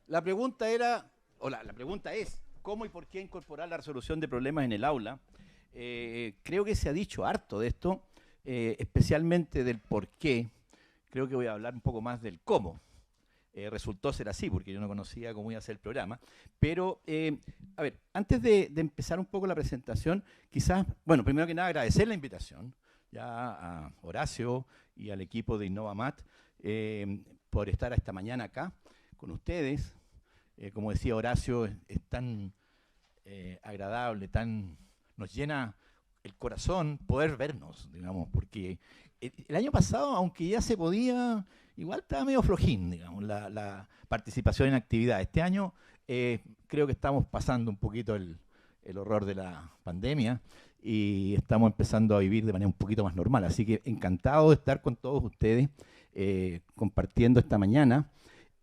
La pregunta era, la pregunta es, ¿cómo y por qué incorporar la resolución de problemas en el aula? Creo que se ha dicho harto de esto, especialmente del por qué. Creo que voy a hablar un poco más del cómo. Resultó ser así, porque yo no conocía cómo iba a ser el programa. Pero, a ver, antes de empezar un poco la presentación, quizás, bueno, primero que nada agradecer la invitación ya a Horacio y al equipo de InnovaMat por estar esta mañana acá con ustedes. Como decía Horacio, es tan agradable, nos llena el corazón poder vernos, digamos, porque el año pasado, aunque ya se podía, igual estaba medio flojín, digamos, la participación en actividades. Este año creo que estamos pasando un poquito el horror de la pandemia y estamos empezando a vivir de manera un poquito más normal. Así que encantado de estar con todos ustedes compartiendo esta mañana,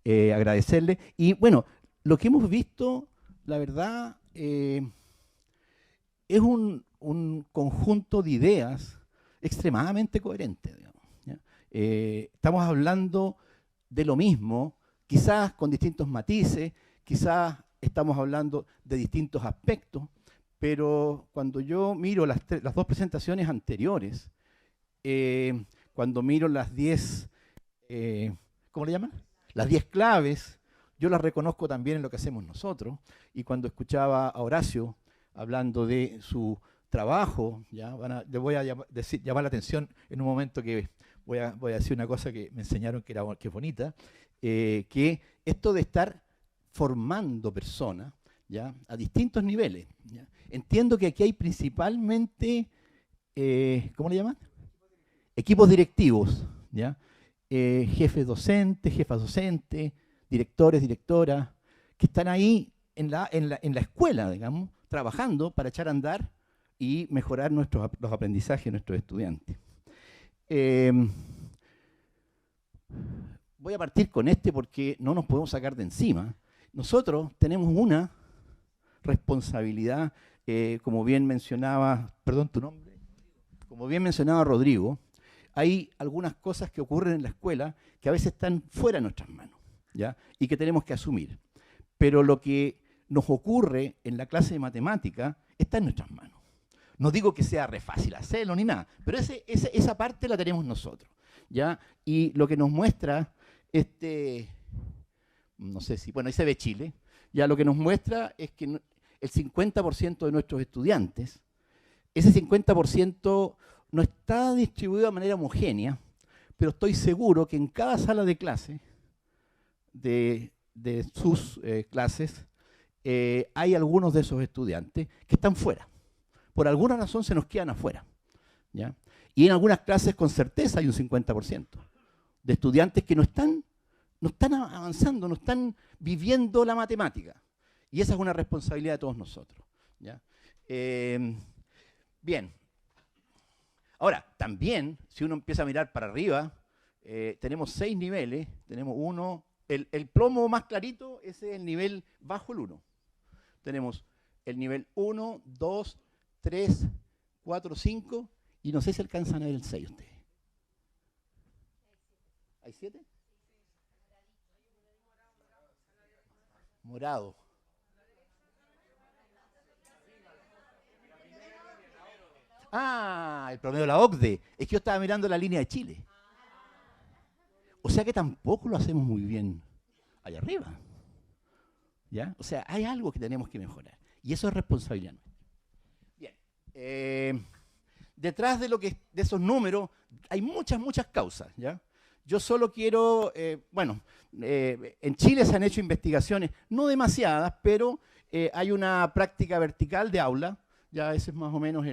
agradecerles. Y bueno, lo que hemos visto, la verdad, es un conjunto de ideas extremadamente coherente, digamos, ¿ya? Estamos hablando de lo mismo, quizás con distintos matices, quizás estamos hablando de distintos aspectos, pero cuando yo miro las dos presentaciones anteriores, cuando miro las 10, ¿cómo le llaman? Las 10 claves, yo las reconozco también en lo que hacemos nosotros, y cuando escuchaba a Horacio hablando de su trabajo, ¿ya? Le voy a llamar la atención en un momento que voy a decir una cosa que me enseñaron que es bonita, que esto de estar formando personas, ¿ya? A distintos niveles, ¿ya? Entiendo que aquí hay principalmente, ¿cómo le llaman? Equipos directivos, ¿ya? Jefes docentes, jefas docentes, directores, directoras, que están ahí en la escuela, digamos, trabajando para echar a andar y mejorar los aprendizajes de nuestros estudiantes. Voy a partir con este porque no nos podemos sacar de encima. Nosotros tenemos una responsabilidad, como bien mencionaba, perdón, tu nombre, como bien mencionaba Rodrigo, hay algunas cosas que ocurren en la escuela que a veces están fuera de nuestras manos, ¿ya? Y que tenemos que asumir. Pero lo que nos ocurre en la clase de matemática está en nuestras manos. No digo que sea re fácil hacerlo ni nada, pero esa parte la tenemos nosotros, ¿ya? Y lo que nos muestra no sé si, bueno, ahí se ve Chile, ya lo que nos muestra es que el 50% de nuestros estudiantes, ese 50% no está distribuido de manera homogénea, pero estoy seguro que en cada sala de clase de sus clases hay algunos de esos estudiantes que están fuera. Por alguna razón se nos quedan afuera, ¿ya? Y en algunas clases con certeza hay un 50% de estudiantes que no están avanzando, no están viviendo la matemática. Y esa es una responsabilidad de todos nosotros, ¿ya? Bien. Ahora, también, si uno empieza a mirar para arriba, tenemos 6 niveles. Tenemos uno, el plomo más clarito, ese es el nivel bajo el 1. Tenemos el nivel 1, 2, 3, 4, 5, y no sé si alcanzan a ver el 6 ustedes. ¿Hay 7? Morado. Ah, el promedio de la OCDE. Es que yo estaba mirando la línea de Chile. O sea que tampoco lo hacemos muy bien allá arriba, ¿ya? O sea, hay algo que tenemos que mejorar. Y eso es responsabilidad nuestra. Bien. Detrás de esos números hay muchas causas, ¿ya? Yo solo quiero, en Chile se han hecho investigaciones, no demasiadas, pero hay una práctica vertical de aula, ya ese es más o menos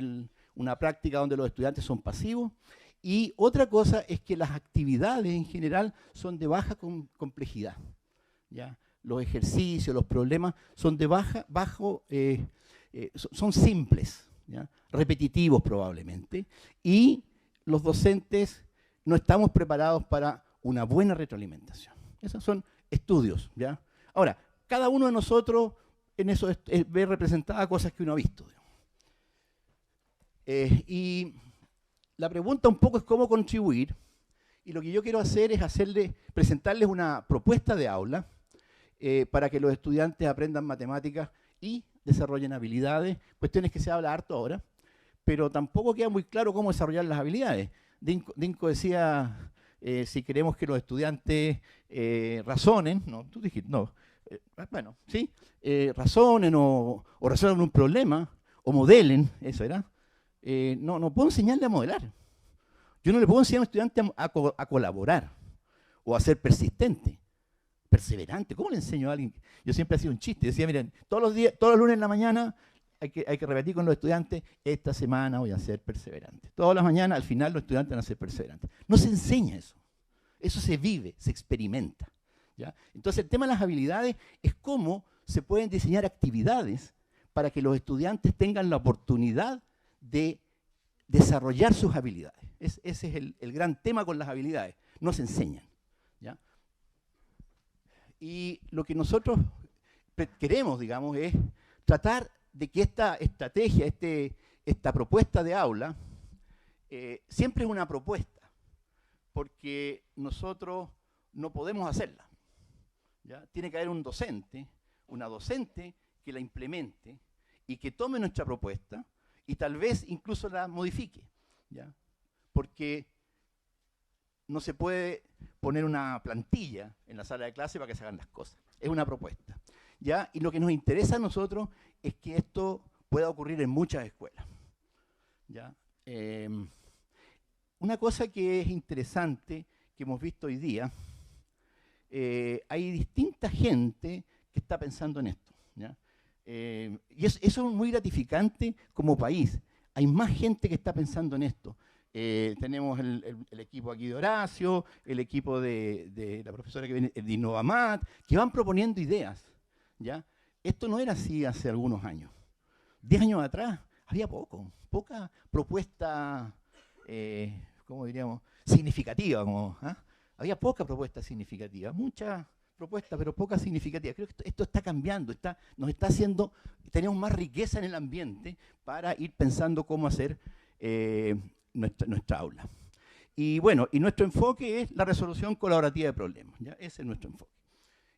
una práctica donde los estudiantes son pasivos. Y otra cosa es que las actividades en general son de baja complejidad, ¿ya? Los ejercicios, los problemas son de son simples, ¿ya? Repetitivos probablemente, y los docentes no estamos preparados para una buena retroalimentación. Esos son estudios, ¿ya? Ahora, cada uno de nosotros en eso ve representadas cosas que uno ha visto. Y la pregunta un poco es cómo contribuir, y lo que yo quiero hacer es presentarles una propuesta de aula para que los estudiantes aprendan matemáticas y desarrollen habilidades, cuestiones que se habla harto ahora, pero tampoco queda muy claro cómo desarrollar las habilidades. Dinko decía, si queremos que los estudiantes razonen, no, tú dijiste, no, bueno, sí, razonen o resuelvan un problema, o modelen, eso era, no puedo enseñarle a modelar. Yo no le puedo enseñar a un estudiante a colaborar o a ser persistente, perseverante. ¿Cómo le enseño a alguien? Yo siempre hacía un chiste, decía, miren, todos los lunes en la mañana hay que repetir con los estudiantes, esta semana voy a ser perseverante. Todas las mañanas, al final, los estudiantes van a ser perseverantes. No se enseña eso. Eso se vive, se experimenta. ¿Ya? Entonces, el tema de las habilidades es cómo se pueden diseñar actividades para que los estudiantes tengan la oportunidad de desarrollar sus habilidades. Ese es el gran tema con las habilidades. No se enseñan. ¿Ya? Y lo que nosotros queremos, digamos, es tratar de que esta estrategia, esta propuesta de aula, siempre es una propuesta, porque nosotros no podemos hacerla. ¿Ya? Tiene que haber un docente, una docente que la implemente y que tome nuestra propuesta y tal vez incluso la modifique. ¿Ya? Porque no se puede poner una plantilla en la sala de clase para que se hagan las cosas. Es una propuesta. ¿Ya? Y lo que nos interesa a nosotros es que esto pueda ocurrir en muchas escuelas. ¿Ya? Una cosa que es interesante, que hemos visto hoy día, hay distinta gente que está pensando en esto. ¿Ya? Y eso es muy gratificante como país. Hay más gente que está pensando en esto. Tenemos el equipo aquí de Horacio, el equipo de la profesora que viene de Innovamat, que van proponiendo ideas. ¿Ya? Esto no era así hace algunos años. 10 años atrás había poca propuesta, ¿cómo diríamos? Significativa. Había poca propuesta significativa, muchas propuestas, pero poca significativa. Creo que esto está cambiando, nos está haciendo, tenemos más riqueza en el ambiente para ir pensando cómo hacer nuestra aula. Y bueno, y nuestro enfoque es la resolución colaborativa de problemas. ¿Ya? Ese es nuestro enfoque.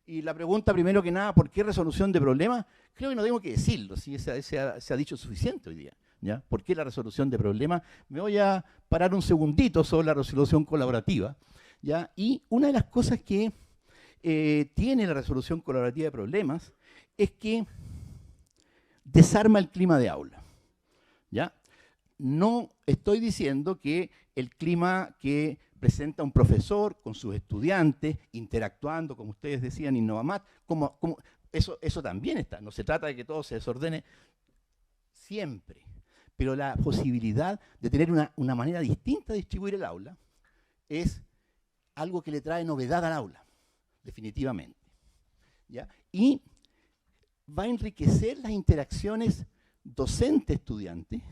Y la pregunta, primero que nada, ¿por qué resolución de problemas? Creo que no tengo que decirlo, ¿sí? se ha dicho suficiente hoy día. ¿Ya? ¿Por qué la resolución de problemas? Me voy a parar un segundito sobre la resolución colaborativa. ¿Ya? Y una de las cosas que tiene la resolución colaborativa de problemas es que desarma el clima de aula. ¿Ya? No estoy diciendo que el clima que presenta un profesor con sus estudiantes, interactuando, como ustedes decían, Innovamat, eso también está. No se trata de que todo se desordene siempre, pero la posibilidad de tener una manera distinta de distribuir el aula es algo que le trae novedad al aula, definitivamente. ¿Ya? Y va a enriquecer las interacciones docente-estudiante,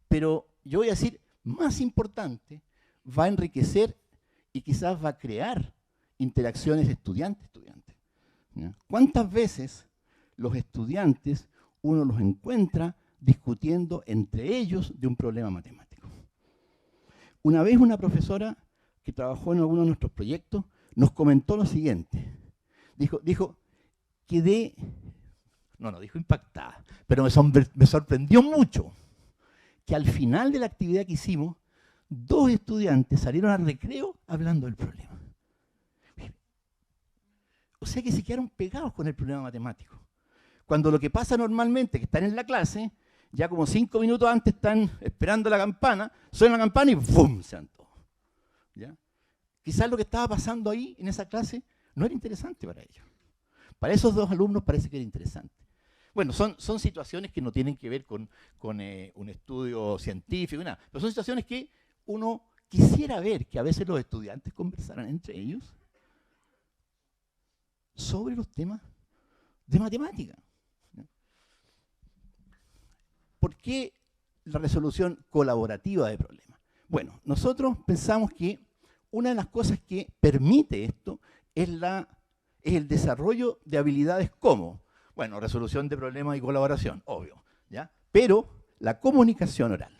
pero yo voy a decir, más importante, va a enriquecer y quizás va a crear interacciones estudiante-estudiante. ¿Cuántas veces los estudiantes uno los encuentra discutiendo entre ellos de un problema matemático? Una vez una profesora que trabajó en alguno de nuestros proyectos nos comentó lo siguiente. Dijo, dijo impactada, pero me sorprendió mucho que al final de la actividad que hicimos, 2 estudiantes salieron al recreo hablando del problema. O sea que se quedaron pegados con el problema matemático. Cuando lo que pasa normalmente, que están en la clase, ya como 5 minutos antes están esperando la campana, suena la campana y ¡bum! Se dan todos. ¿Ya? Quizás lo que estaba pasando ahí, en esa clase, no era interesante para ellos. Para esos 2 alumnos parece que era interesante. Bueno, son situaciones que no tienen que ver con un estudio científico, nada, pero son situaciones que uno quisiera ver que a veces los estudiantes conversaran entre ellos sobre los temas de matemática. ¿Por qué la resolución colaborativa de problemas? Bueno, nosotros pensamos que una de las cosas que permite esto es el desarrollo de habilidades como, bueno, resolución de problemas y colaboración, obvio, ¿ya? Pero la comunicación oral.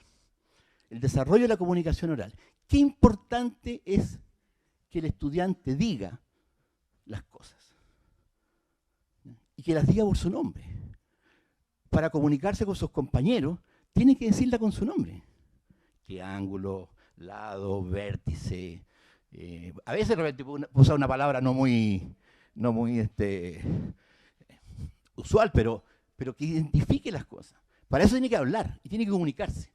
El desarrollo de la comunicación oral. Qué importante es que el estudiante diga las cosas. que las diga por su nombre. Para comunicarse con sus compañeros, tiene que decirla con su nombre. Triángulo, lado, vértice. A veces de repente puedo usar una palabra no muy usual, pero que identifique las cosas. Para eso tiene que hablar y tiene que comunicarse.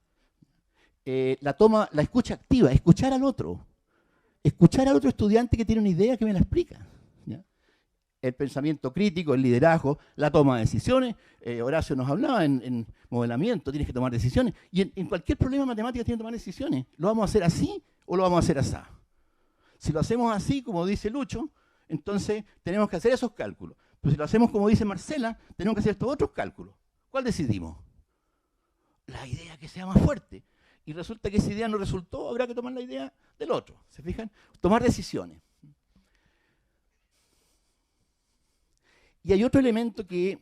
La escucha activa, escuchar al otro. Escuchar al otro estudiante que tiene una idea que me la explica. ¿Ya? El pensamiento crítico, el liderazgo, la toma de decisiones. Horacio nos hablaba en modelamiento, tienes que tomar decisiones. Y en cualquier problema matemático tienes que tomar decisiones. ¿Lo vamos a hacer así o lo vamos a hacer así? Si lo hacemos así, como dice Lucho, entonces tenemos que hacer esos cálculos. Pero si lo hacemos como dice Marcela, tenemos que hacer estos otros cálculos. ¿Cuál decidimos? La idea que sea más fuerte. Y resulta que esa idea no resultó, habrá que tomar la idea del otro. ¿Se fijan? Tomar decisiones. Y hay otro elemento que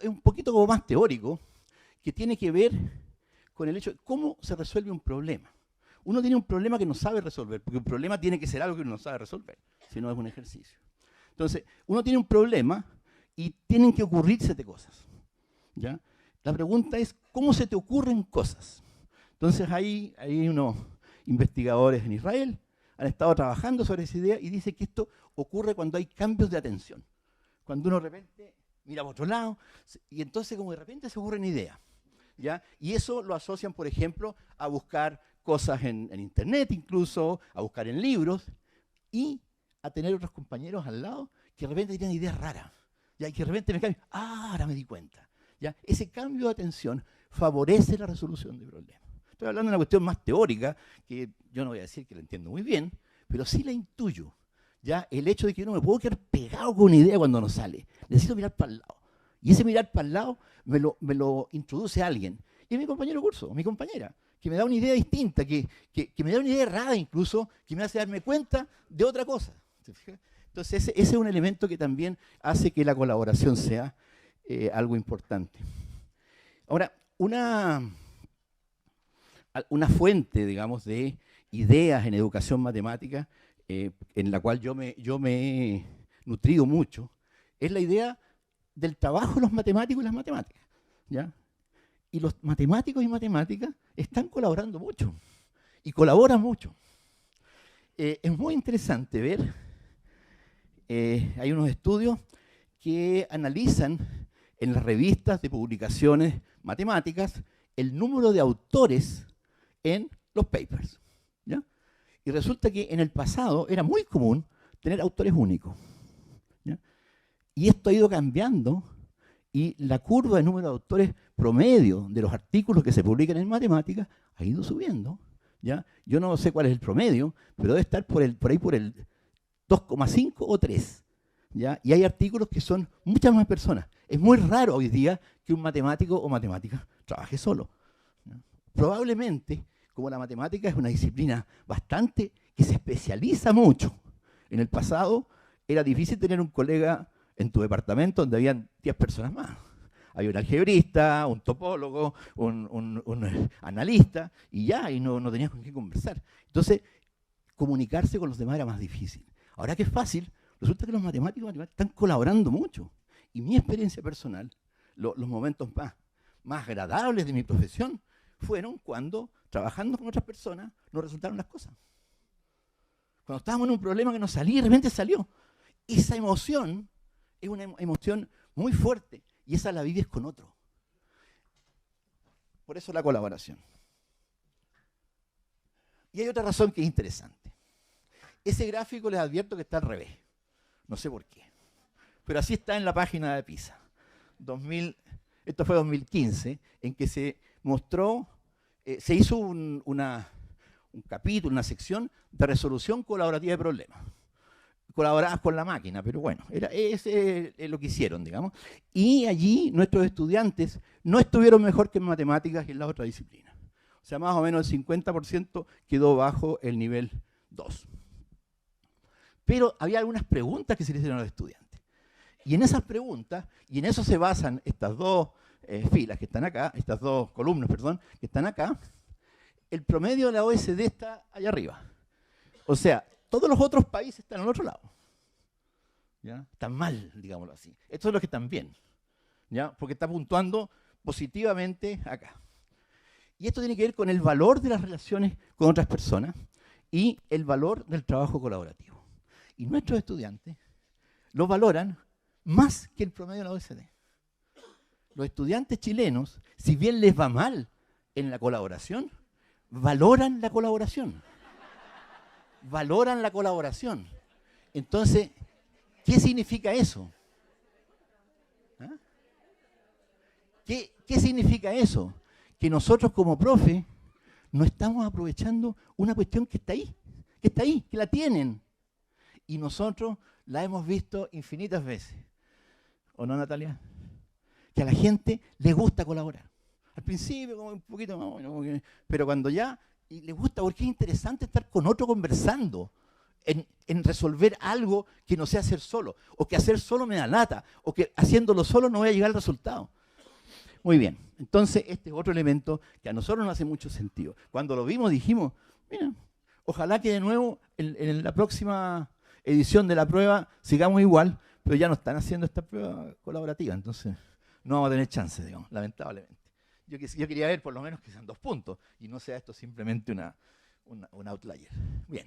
es un poquito como más teórico, que tiene que ver con el hecho de cómo se resuelve un problema. Uno tiene un problema que no sabe resolver, porque un problema tiene que ser algo que uno no sabe resolver, si no es un ejercicio. Entonces, uno tiene un problema y tienen que ocurrirse cosas. ¿Ya? La pregunta es, ¿cómo se te ocurren cosas? Entonces, hay unos investigadores en Israel, han estado trabajando sobre esa idea y dicen que esto ocurre cuando hay cambios de atención. Cuando uno de repente mira por otro lado, y entonces como de repente se ocurren ideas. ¿Ya? Y eso lo asocian, por ejemplo, a buscar cosas en internet incluso, a buscar en libros, y a tener otros compañeros al lado que de repente tienen ideas raras. ¿Ya? Y que de repente me cambian, ahora me di cuenta. ¿Ya? Ese cambio de atención favorece la resolución de problemas. Estoy hablando de una cuestión más teórica, que yo no voy a decir que la entiendo muy bien, pero sí la intuyo. ¿Ya? El hecho de que yo no me puedo quedar pegado con una idea cuando no sale. Necesito mirar para el lado. Y ese mirar para el lado me lo introduce a alguien. Y es mi compañero de curso, mi compañera, que me da una idea distinta, que me da una idea errada incluso, que me hace darme cuenta de otra cosa. Entonces ese es un elemento que también hace que la colaboración sea algo importante. Ahora, una fuente, digamos, de ideas en educación matemática, en la cual yo me he nutrido mucho, es la idea del trabajo de los matemáticos y las matemáticas. ¿Ya? Y los matemáticos y matemáticas están colaborando mucho, y colaboran mucho. Es muy interesante ver, hay unos estudios que analizan en las revistas de publicaciones matemáticas el número de autores en los papers. ¿Ya? Y resulta que en el pasado era muy común tener autores únicos. ¿Ya? Y esto ha ido cambiando y la curva de número de autores promedio de los artículos que se publican en matemáticas ha ido subiendo. ¿Ya? Yo no sé cuál es el promedio, pero debe estar por ahí por el 2,5 o 3. ¿Ya? Y hay artículos que son muchas más personas. Es muy raro hoy día que un matemático o matemática trabaje solo. ¿Ya? Probablemente, como la matemática es una disciplina bastante que se especializa mucho, en el pasado era difícil tener un colega en tu departamento donde habían 10 personas más. Había un algebrista, un topólogo, un analista, y ya, y no tenías con quién conversar. Entonces, comunicarse con los demás era más difícil. Ahora que es fácil, resulta que los matemáticos están colaborando mucho. Y mi experiencia personal, los momentos más agradables de mi profesión, fueron cuando, trabajando con otras personas, nos resultaron las cosas. Cuando estábamos en un problema que no salía, de repente salió. Esa emoción es una emoción muy fuerte, y esa la vives con otro. Por eso la colaboración. Y hay otra razón que es interesante. Ese gráfico les advierto que está al revés. No sé por qué. Pero así está en la página de PISA. Esto fue 2015, en que se mostró, se hizo un capítulo, una sección de resolución colaborativa de problemas. Colaboradas con la máquina, pero bueno, ese es lo que hicieron, digamos. Y allí nuestros estudiantes no estuvieron mejor que en matemáticas y en las otras disciplinas. O sea, más o menos el 50% quedó bajo el nivel 2. Pero había algunas preguntas que se le hicieron a los estudiantes. Y en esas preguntas, y en eso se basan estas dos filas que están acá, estas dos columnas, perdón, que están acá, el promedio de la OECD está allá arriba. O sea, todos los otros países están al otro lado. ¿Ya? Están mal, digámoslo así. Estos son los que están bien. ¿ya? Porque está puntuando positivamente acá. Y esto tiene que ver con el valor de las relaciones con otras personas y el valor del trabajo colaborativo. Y nuestros estudiantes lo valoran más que el promedio de la OECD. Los estudiantes chilenos, si bien les va mal en la colaboración, valoran la colaboración. Valoran la colaboración. Entonces, ¿qué significa eso? ¿Ah? ¿Qué significa eso? Que nosotros como profe no estamos aprovechando una cuestión que está ahí, que la tienen. Y nosotros la hemos visto infinitas veces. ¿O no, Natalia? Que a la gente le gusta colaborar. Al principio, como un poquito más, bueno, pero cuando ya le gusta, porque es interesante estar con otro conversando, en resolver algo que no sea hacer solo, o que hacer solo me da lata, o que haciéndolo solo no voy a llegar al resultado. Muy bien, entonces este es otro elemento que a nosotros nos hace mucho sentido. Cuando lo vimos dijimos, mira, ojalá que de nuevo en la próxima edición de la prueba sigamos igual, pero ya no están haciendo esta prueba colaborativa, entonces no vamos a tener chance, digamos, lamentablemente. Yo quería ver por lo menos que sean 2 puntos y no sea esto simplemente un outlier. Bien.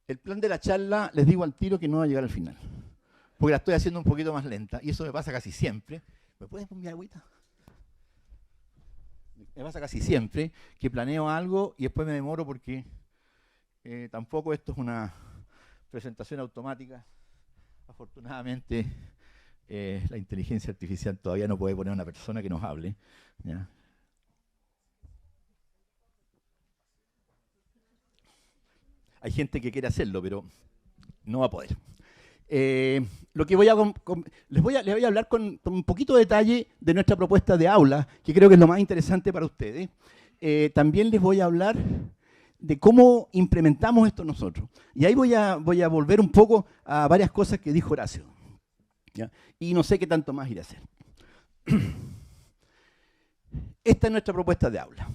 El plan de la charla, les digo al tiro que no va a llegar al final, porque la estoy haciendo un poquito más lenta y eso me pasa casi siempre. ¿Me puedes poner agüita? Me pasa casi siempre que planeo algo y después me demoro porque tampoco esto es una presentación automática. Afortunadamente, la inteligencia artificial todavía no puede poner a una persona que nos hable, ¿ya? Hay gente que quiere hacerlo, pero no va a poder. Lo que les voy a hablar con un poquito de detalle de nuestra propuesta de aula, que creo que es lo más interesante para ustedes. También les voy a hablar de cómo implementamos esto nosotros. Y ahí voy a volver un poco a varias cosas que dijo Horacio, ¿ya? Y no sé qué tanto más ir a hacer. Esta es nuestra propuesta de aula.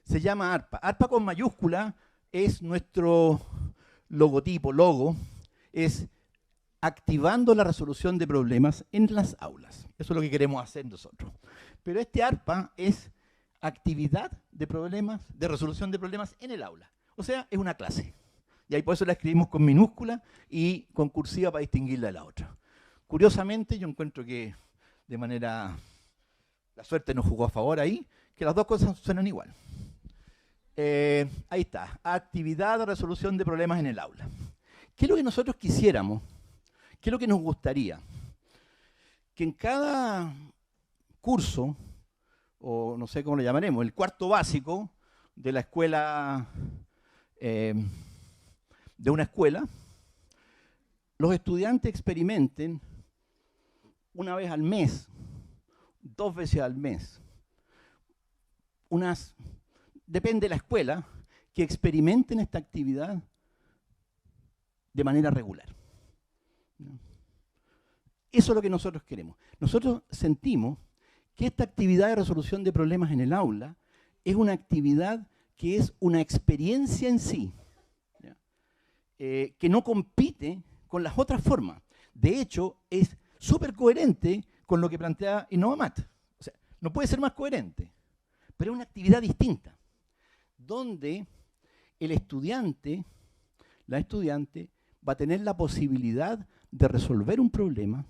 Se llama ARPA. ARPA con mayúscula es nuestro logo, es activando la resolución de problemas en las aulas. Eso es lo que queremos hacer nosotros. Pero este ARPA es actividad de problemas, de resolución de problemas en el aula. O sea, es una clase. Y ahí por eso la escribimos con minúscula y con cursiva para distinguirla de la otra. Curiosamente, yo encuentro que de manera... La suerte nos jugó a favor ahí, que las dos cosas suenan igual. Ahí está, actividad de resolución de problemas en el aula. ¿Qué es lo que nosotros quisiéramos? ¿Qué es lo que nos gustaría? Que en cada curso, o no sé cómo lo llamaremos, el cuarto básico de la escuela, de una escuela, los estudiantes experimenten una vez al mes, 2 veces al mes, depende de la escuela, que experimenten esta actividad de manera regular. Eso es lo que nosotros queremos. Nosotros sentimos que esta actividad de resolución de problemas en el aula es una actividad que es una experiencia en sí, ¿ya? Que no compite con las otras formas. De hecho, es súper coherente con lo que plantea Innovamat. O sea, no puede ser más coherente, pero es una actividad distinta, donde el estudiante, la estudiante, va a tener la posibilidad de resolver un problema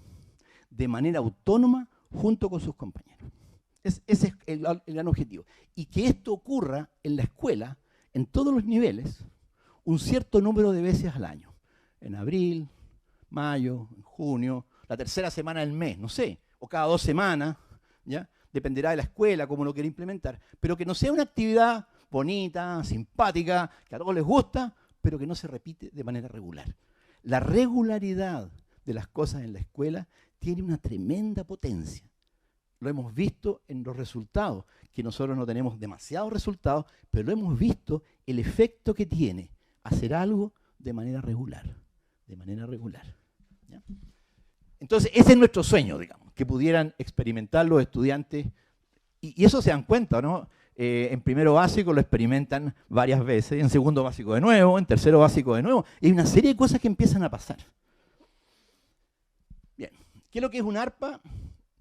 de manera autónoma junto con sus compañeros. Ese es el gran objetivo. Y que esto ocurra en la escuela, en todos los niveles, un cierto número de veces al año. En abril, mayo, en junio, la tercera semana del mes, no sé, o cada 2 semanas, ¿ya? Dependerá de la escuela, cómo lo quiera implementar, pero que no sea una actividad bonita, simpática, que a todos les gusta, pero que no se repite de manera regular. La regularidad de las cosas en la escuela tiene una tremenda potencia. Lo hemos visto en los resultados, que nosotros no tenemos demasiados resultados, pero lo hemos visto el efecto que tiene hacer algo de manera regular, ¿ya? Entonces, ese es nuestro sueño, digamos, que pudieran experimentar los estudiantes, y eso se dan cuenta, ¿no? En primero básico lo experimentan varias veces, en segundo básico de nuevo, en tercero básico de nuevo, y hay una serie de cosas que empiezan a pasar. Bien, ¿qué es lo que es un ARPA?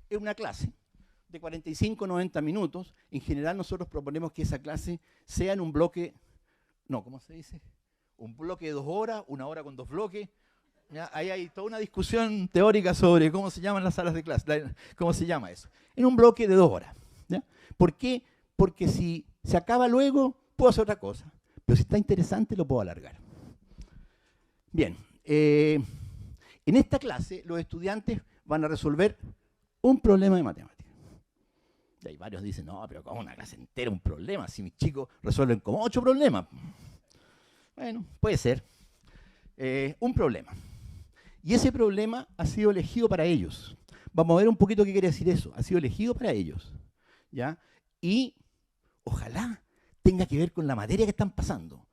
es una clase de 45 90 minutos. En general nosotros proponemos que esa clase sea en un bloque, no, ¿cómo se dice? Un bloque de 2 horas, 1 hora con 2 bloques. ¿Ya? Ahí hay toda una discusión teórica sobre cómo se llaman las salas de clase, cómo se llama eso. En un bloque de 2 horas. ¿Ya? ¿Por qué? Porque si se acaba luego, puedo hacer otra cosa. Pero si está interesante, lo puedo alargar. Bien, en esta clase los estudiantes van a resolver un problema de matemáticas. Y ahí varios dicen, no, pero ¿cómo una clase entera un problema? Si mis chicos resuelven como 8 problemas. Bueno, puede ser. Un problema. Y ese problema ha sido elegido para ellos. Vamos a ver un poquito qué quiere decir eso. Ha sido elegido para ellos. ¿Ya? Y ojalá tenga que ver con la materia que están pasando.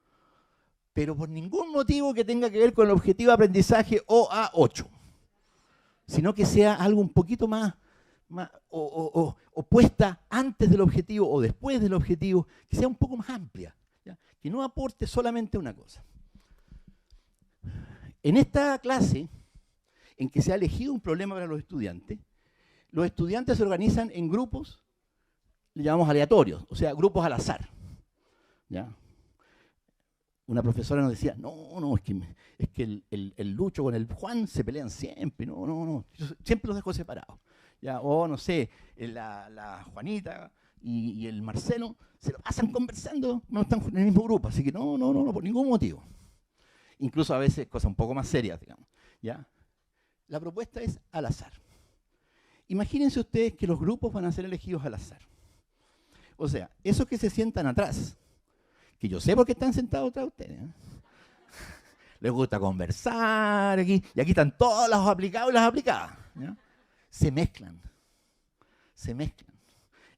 Pero por ningún motivo que tenga que ver con el objetivo de aprendizaje OA8. Sino que sea algo un poquito más o puesta antes del objetivo o después del objetivo, que sea un poco más amplia. ¿Ya? Que no aporte solamente una cosa. En esta clase, en que se ha elegido un problema para los estudiantes se organizan en grupos, le llamamos aleatorios, o sea, grupos al azar. ¿Ya? Una profesora nos decía, no, es que el Lucho con el Juan se pelean siempre, no, yo siempre los dejo separados. ¿Ya? O no sé, la Juanita y el Marcelo se lo pasan conversando, no están en el mismo grupo, así que no, por ningún motivo. Incluso a veces cosas un poco más serias, digamos. ¿Ya? La propuesta es al azar. Imagínense ustedes que los grupos van a ser elegidos al azar. O sea, esos que se sientan atrás, que yo sé por qué están sentados atrás de ustedes, ¿eh? Les gusta conversar aquí, y aquí están todos los aplicados y las aplicadas. ¿Ya? Se mezclan.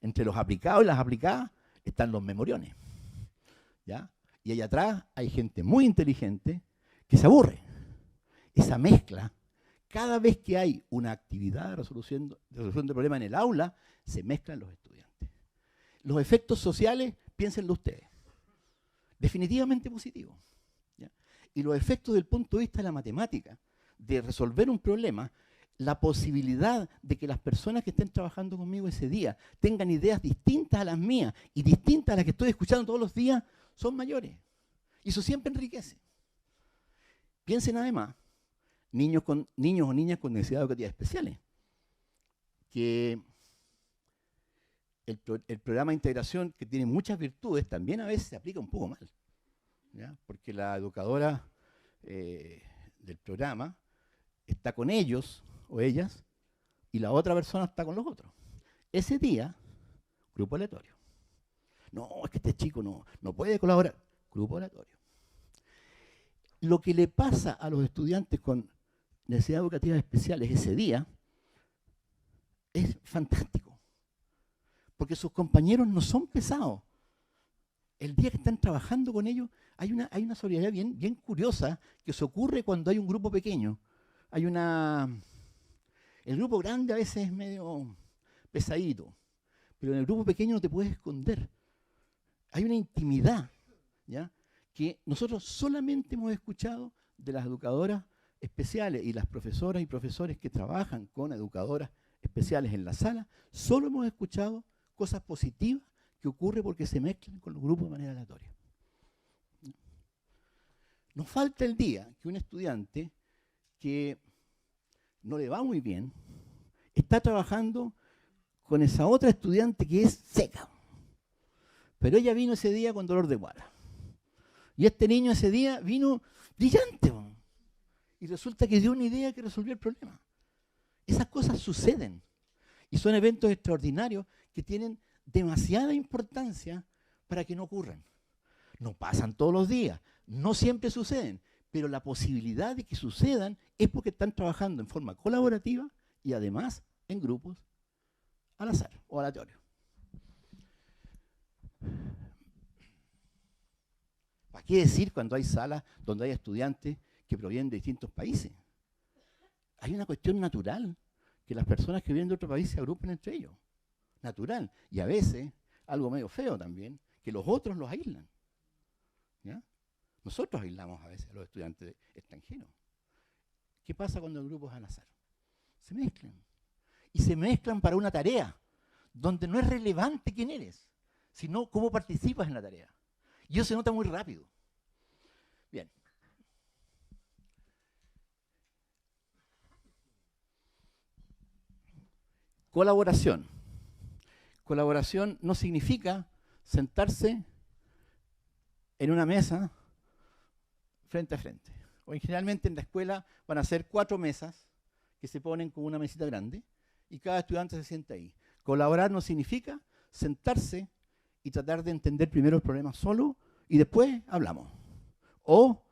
Entre los aplicados y las aplicadas están los memoriones. ¿Ya? Y allá atrás hay gente muy inteligente que se aburre. Esa mezcla, cada vez que hay una actividad de resolución de problemas en el aula, se mezclan los estudiantes. Los efectos sociales, piénsenlo ustedes, definitivamente positivos. ¿Ya? Y los efectos desde el punto de vista de la matemática, de resolver un problema, la posibilidad de que las personas que estén trabajando conmigo ese día tengan ideas distintas a las mías y distintas a las que estoy escuchando todos los días, son mayores. Y eso siempre enriquece. Piensen además, niños o niñas con necesidades educativas especiales, que el programa de integración, que tiene muchas virtudes, también a veces se aplica un poco mal. ¿Ya? Porque la educadora del programa está con ellos o ellas y la otra persona está con los otros. Ese día, grupo aleatorio. No, es que este chico no puede colaborar. Grupo aleatorio. Lo que le pasa a los estudiantes con necesidades educativas especiales ese día es fantástico. Porque sus compañeros no son pesados. El día que están trabajando con ellos, hay una solidaridad bien curiosa que se ocurre cuando hay un grupo pequeño. El grupo grande a veces es medio pesadito, pero en el grupo pequeño no te puedes esconder. Hay una intimidad, ¿ya? Que nosotros solamente hemos escuchado de las educadoras especiales y las profesoras y profesores que trabajan con educadoras especiales en la sala, solo hemos escuchado cosas positivas que ocurren porque se mezclan con los grupos de manera aleatoria. Nos falta el día que un estudiante que no le va muy bien está trabajando con esa otra estudiante que es seca. Pero ella vino ese día con dolor de guata. Y este niño ese día vino brillante. Y resulta que dio una idea que resolvió el problema. Esas cosas suceden. Y son eventos extraordinarios que tienen demasiada importancia para que no ocurran. No pasan todos los días, no siempre suceden, pero la posibilidad de que sucedan es porque están trabajando en forma colaborativa y además en grupos al azar o aleatorio. ¿Para qué decir cuando hay salas donde hay estudiantes que provienen de distintos países? Hay una cuestión natural, que las personas que vienen de otro país se agrupen entre ellos. Natural. Y a veces, algo medio feo también, que los otros los aíslan. ¿Ya? Nosotros aislamos a veces a los estudiantes extranjeros. ¿Qué pasa cuando el grupo es al azar? Se mezclan. y se mezclan para una tarea, donde no es relevante quién eres, sino cómo participas en la tarea. Y eso se nota muy rápido. Bien. Colaboración. Colaboración no significa sentarse en una mesa frente a frente. O generalmente en la escuela van a ser 4 mesas que se ponen con una mesita grande y cada estudiante se sienta ahí. Colaborar no significa sentarse y tratar de entender primero el problema solo y después hablamos. O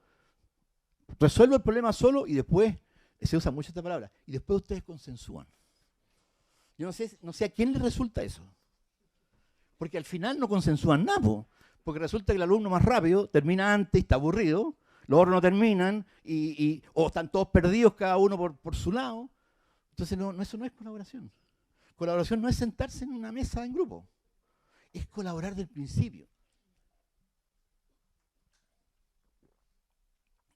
resuelvo el problema solo y después, se usa mucho esta palabra, y después ustedes consensúan. Yo no sé a quién le resulta eso. Porque al final no consensúan nada, porque resulta que el alumno más rápido termina antes y está aburrido, los otros no terminan, o están todos perdidos cada uno por su lado. Entonces eso no es colaboración. Colaboración no es sentarse en una mesa en grupo, es colaborar del principio.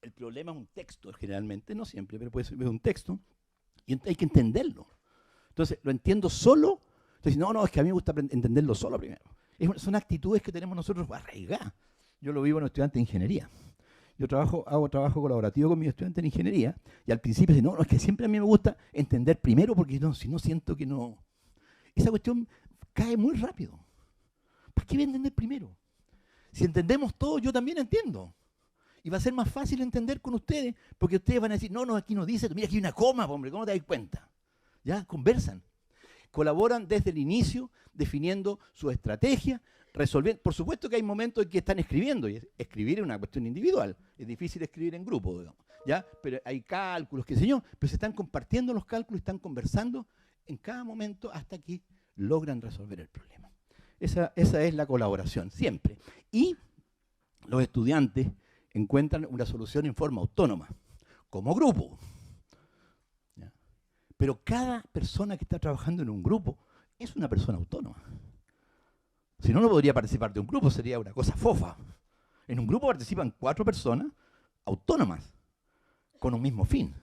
El problema es un texto, generalmente, no siempre, pero puede ser un texto, y hay que entenderlo. Entonces, ¿lo entiendo solo? Entonces, no, es que a mí me gusta entenderlo solo primero. Son actitudes que tenemos nosotros arraigadas. Yo lo vivo en los estudiantes de ingeniería. Yo hago trabajo colaborativo con mis estudiantes en ingeniería, y al principio dicen, no, es que siempre a mí me gusta entender primero, porque si no siento que no... Esa cuestión cae muy rápido. ¿Para qué voy a entender primero? Si entendemos todo, yo también entiendo. Y va a ser más fácil entender con ustedes, porque ustedes van a decir, no, aquí no dice, mira, aquí hay una coma, hombre, ¿cómo te das cuenta? ¿Ya? Conversan. Colaboran desde el inicio, definiendo su estrategia, resolviendo. Por supuesto que hay momentos en que están escribiendo, y escribir es una cuestión individual. Es difícil escribir en grupo, digamos, ¿ya? Pero hay cálculos, qué sé yo, pero se están compartiendo los cálculos, están conversando en cada momento hasta que logran resolver el problema. Esa es la colaboración, siempre. Y los estudiantes encuentran una solución en forma autónoma, como grupo. ¿Ya? Pero cada persona que está trabajando en un grupo es una persona autónoma. Si no, no podría participar de un grupo, sería una cosa fofa. En un grupo participan 4 personas autónomas, con un mismo fin.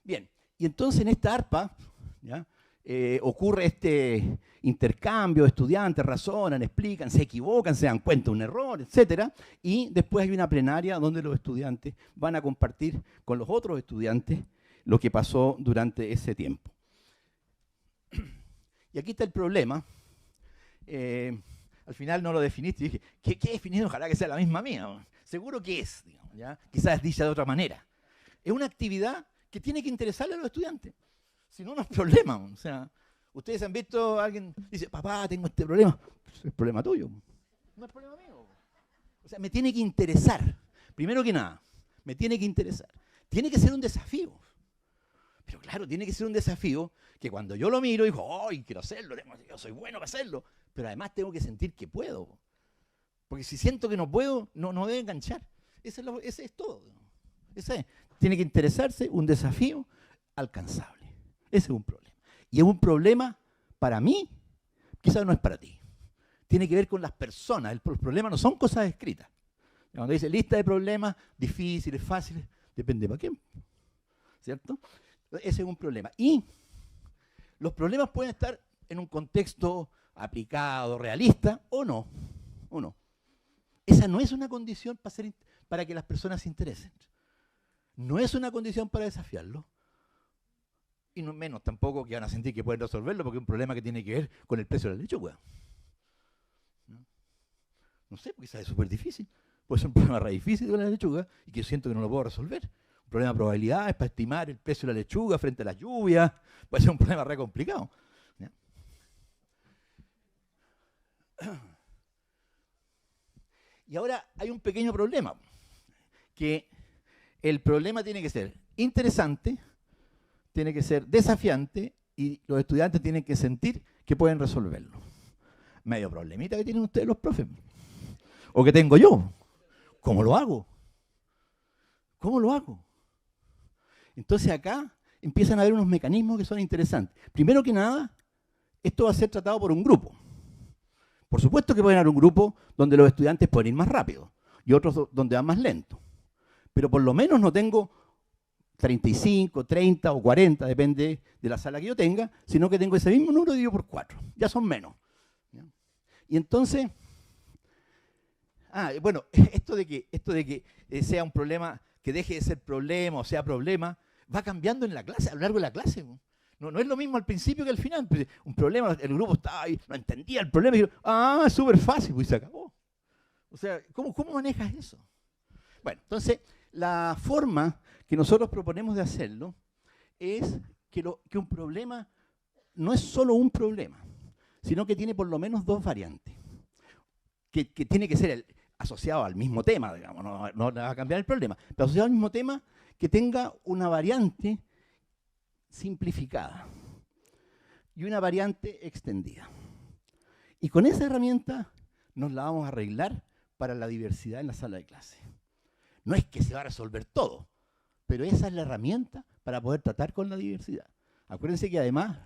Bien, y entonces en esta ARPA, ¿ya? Ocurre este intercambio, estudiantes razonan, explican, se equivocan, se dan cuenta de un error, etc. Y después hay una plenaria donde los estudiantes van a compartir con los otros estudiantes lo que pasó durante ese tiempo. Y aquí está el problema. Al final no lo definiste y dije, ¿qué definido? Ojalá que sea la misma mía. Seguro que es, digamos, ¿ya? Quizás dicha de otra manera. Es una actividad que tiene que interesarle a los estudiantes. Si no, no es problema. O sea, ustedes han visto a alguien dice, papá, tengo este problema. Pues es problema tuyo. No es problema mío. O sea, me tiene que interesar. Primero que nada, me tiene que interesar. Tiene que ser un desafío. Pero claro, tiene que ser un desafío que cuando yo lo miro, digo, ¡ay, quiero hacerlo! Yo soy bueno para hacerlo. Pero además tengo que sentir que puedo. Porque si siento que no puedo, no debe enganchar. Ese es todo. Tiene que interesarse, un desafío alcanzable. Ese es un problema. Y es un problema para mí, quizás no es para ti. Tiene que ver con las personas. Los problemas no son cosas escritas. Cuando dice lista de problemas, difíciles, fáciles, depende para quién. ¿Cierto? Ese es un problema. Y los problemas pueden estar en un contexto aplicado, realista, o no. Esa no es una condición para que las personas se interesen. No es una condición para desafiarlo. Y no menos tampoco que van a sentir que pueden resolverlo, porque es un problema que tiene que ver con el precio de la lechuga. No sé, porque es súper difícil. Puede ser un problema re difícil de la lechuga y que siento que no lo puedo resolver. Un problema de probabilidades para estimar el precio de la lechuga frente a las lluvias. Puede ser un problema re complicado. ¿Ya? Y ahora hay un pequeño problema. Que el problema tiene que ser interesante, tiene que ser desafiante y los estudiantes tienen que sentir que pueden resolverlo. Medio problemita que tienen ustedes los profes. O que tengo yo. ¿Cómo lo hago? ¿Cómo lo hago? Entonces acá empiezan a haber unos mecanismos que son interesantes. Primero que nada, esto va a ser tratado por un grupo. Por supuesto que pueden haber un grupo donde los estudiantes pueden ir más rápido y otros donde van más lento. pero por lo menos no tengo 35, 30 o 40, depende de la sala que yo tenga, sino que tengo ese mismo número dividido por 4. Ya son menos. ¿Ya? Y entonces, bueno, esto de que sea un problema, que deje de ser problema o sea problema, va cambiando en la clase, a lo largo de la clase. No es lo mismo al principio que al final. Un problema, el grupo estaba ahí, no entendía el problema y dijo, es súper fácil, pues se acabó. O sea, ¿cómo manejas eso? Bueno, entonces, la forma que nosotros proponemos de hacerlo es que un problema no es solo un problema, sino que tiene por lo menos dos variantes, que tiene que ser asociado al mismo tema, digamos, no va a cambiar el problema, pero asociado al mismo tema que tenga una variante simplificada y una variante extendida. Y con esa herramienta nos la vamos a arreglar para la diversidad en la sala de clase. No es que se va a resolver todo, pero esa es la herramienta para poder tratar con la diversidad. Acuérdense que además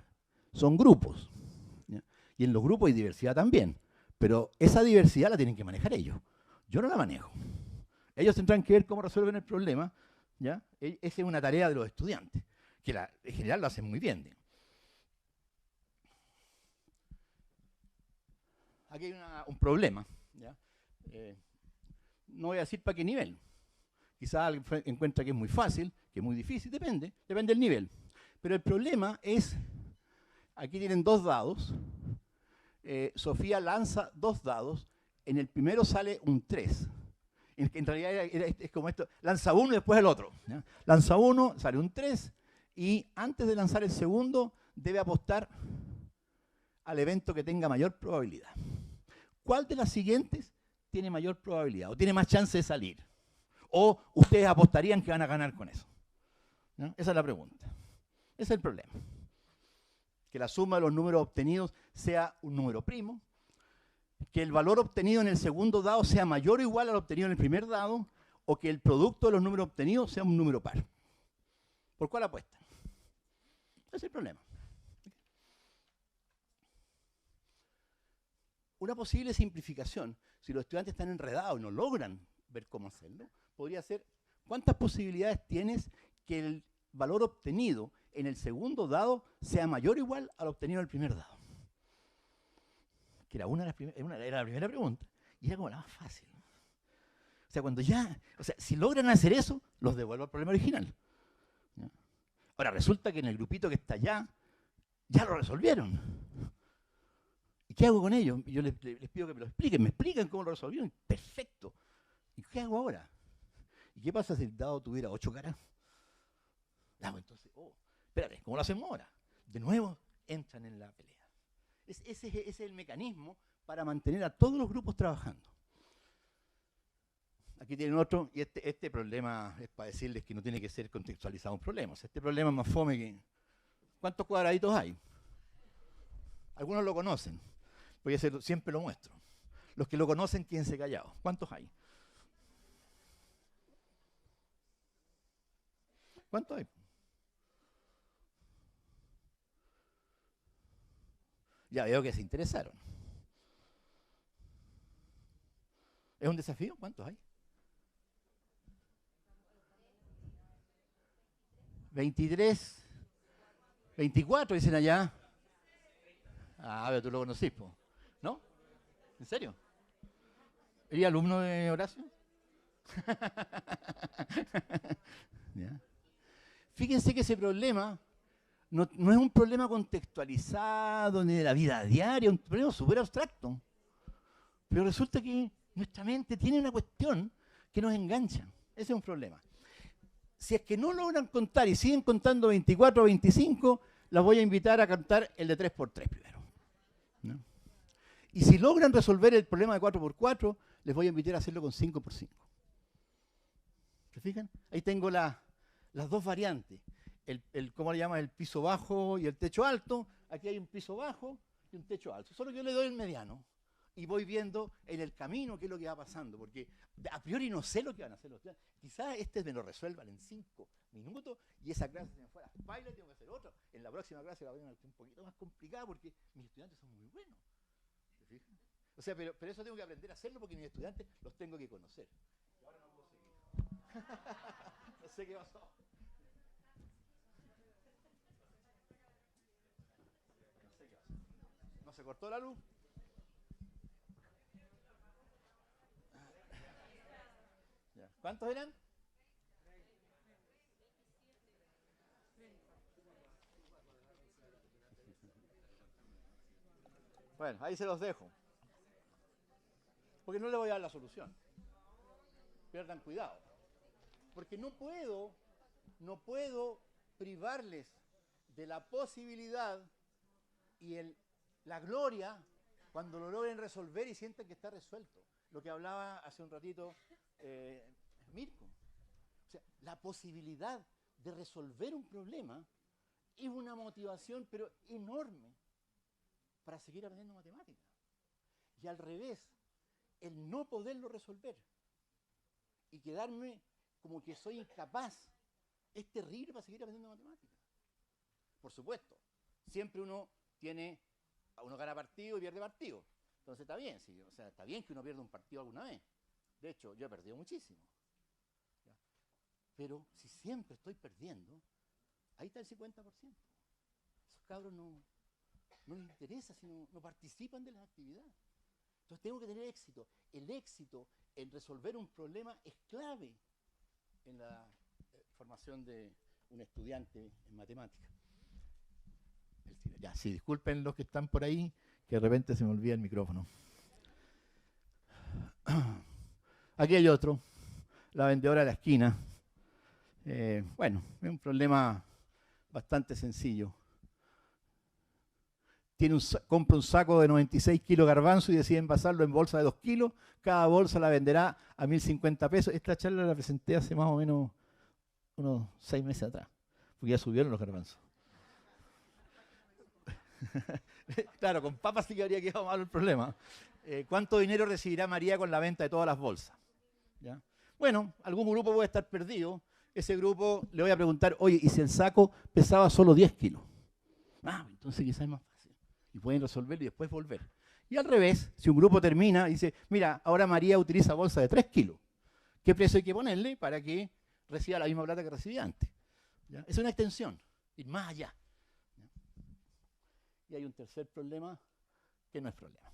son grupos, ¿ya? Y en los grupos hay diversidad también, pero esa diversidad la tienen que manejar ellos. Yo no la manejo. Ellos tendrán que ver cómo resuelven el problema, ¿ya? Esa es una tarea de los estudiantes, que en general lo hacen muy bien. ¿Sí? Aquí hay un problema, ¿ya? No voy a decir para qué nivel. Quizás alguien encuentra que es muy fácil, que es muy difícil, depende del nivel. Pero el problema es, aquí tienen 2 dados, Sofía lanza 2 dados, en el primero sale un 3. En realidad es como esto, lanza uno y después el otro. ¿Ya? Lanza uno, sale un 3, y antes de lanzar el segundo debe apostar al evento que tenga mayor probabilidad. ¿Cuál de las siguientes tiene mayor probabilidad o tiene más chance de salir? ¿O ustedes apostarían que van a ganar con eso? ¿No? Esa es la pregunta. Ese es el problema. Que la suma de los números obtenidos sea un número primo, que el valor obtenido en el segundo dado sea mayor o igual al obtenido en el primer dado, o que el producto de los números obtenidos sea un número par. ¿Por cuál apuestan? Ese es el problema. Una posible simplificación, si los estudiantes están enredados y no logran ver cómo hacerlo, podría ser, ¿cuántas posibilidades tienes que el valor obtenido en el segundo dado sea mayor o igual al obtenido en el primer dado? Que era la primera pregunta, y era como la más fácil. O sea, si logran hacer eso, los devuelvo al problema original. ¿Ya? Ahora, resulta que en el grupito que está allá, ya lo resolvieron. ¿Y qué hago con ellos? Yo les pido que me expliquen cómo lo resolvieron. Perfecto. ¿Y qué hago ahora? ¿Y qué pasa si el dado tuviera 8 caras? Pues entonces, espérate, ¿cómo lo hacemos ahora? De nuevo entran en la pelea. Ese es el mecanismo para mantener a todos los grupos trabajando. Aquí tienen otro, y este problema es para decirles que no tiene que ser contextualizado un problema. O sea, este problema es más fome que... ¿Cuántos cuadraditos hay? Algunos lo conocen, porque siempre lo muestro. Los que lo conocen, quédense callados. ¿Cuántos hay? ¿Cuántos hay? Ya veo que se interesaron. ¿Es un desafío? ¿Cuántos hay? 23, 24 dicen allá. Pero tú lo conocís, ¿no? ¿En serio? ¿Eres alumno de Horacio? ¿Ya? Fíjense que ese problema no es un problema contextualizado ni de la vida diaria, un problema súper abstracto. Pero resulta que nuestra mente tiene una cuestión que nos engancha. Ese es un problema. Si es que no logran contar y siguen contando 24 o 25, las voy a invitar a cantar el de 3x3 primero. ¿No? Y si logran resolver el problema de 4x4, les voy a invitar a hacerlo con 5x5. ¿Se fijan? Ahí tengo las 2 variantes. ¿Cómo le llaman? El piso bajo y el techo alto. Aquí hay un piso bajo y un techo alto. Solo que yo le doy el mediano. Y voy viendo en el camino qué es lo que va pasando. Porque a priori no sé lo que van a hacer los estudiantes. Quizás me lo resuelvan en 5 minutos y esa clase se me fuera. Baila, tengo que hacer otra. En la próxima clase la voy a hacer un poquito más complicada porque mis estudiantes son muy buenos. ¿Se fijan? O sea, pero eso tengo que aprender a hacerlo porque mis estudiantes los tengo que conocer. Y ahora no puedo seguir. sé qué pasó. No sé qué pasó. ¿No se cortó la luz? Ya. ¿Cuántos eran? Bueno, ahí se los dejo. Porque no le voy a dar la solución. Pierdan cuidado. Porque no puedo privarles de la posibilidad y la gloria cuando lo logren resolver y sienten que está resuelto. Lo que hablaba hace un ratito Mirko. O sea, la posibilidad de resolver un problema es una motivación, pero enorme, para seguir aprendiendo matemáticas. Y al revés, el no poderlo resolver y quedarme como que soy incapaz es terrible para seguir aprendiendo matemáticas. Por supuesto, siempre uno gana partido y pierde partido. Entonces está bien, sí, o sea, está bien que uno pierda un partido alguna vez. De hecho, yo he perdido muchísimo. ¿Ya? Pero si siempre estoy perdiendo, ahí está el 50%. Esos cabros no les interesa, sino no participan de las actividades. Entonces tengo que tener éxito. El éxito en resolver un problema es clave en la formación de un estudiante en matemáticas. Ya, sí, disculpen los que están por ahí, que de repente se me olvida el micrófono. Aquí hay otro, la vendedora de la esquina. Bueno, es un problema bastante sencillo. Compra un saco de 96 kilos de garbanzo y decide envasarlo en bolsa de 2 kilos. Cada bolsa la venderá a 1.050 pesos. Esta charla la presenté hace más o menos unos 6 meses atrás, porque ya subieron los garbanzos. Claro, con papas sí que habría quedado malo el problema. ¿Cuánto dinero recibirá María con la venta de todas las bolsas? ¿Ya? Bueno, algún grupo puede estar perdido. Ese grupo le voy a preguntar, oye, ¿y si el saco pesaba solo 10 kilos? Entonces quizás es más fácil. Y pueden resolverlo y después volver. Y al revés, si un grupo termina y dice, mira, ahora María utiliza bolsa de 3 kilos. ¿Qué precio hay que ponerle para que reciba la misma plata que recibía antes? ¿Ya? Es una extensión, ir más allá. ¿Ya? Y hay un tercer problema que no es problema.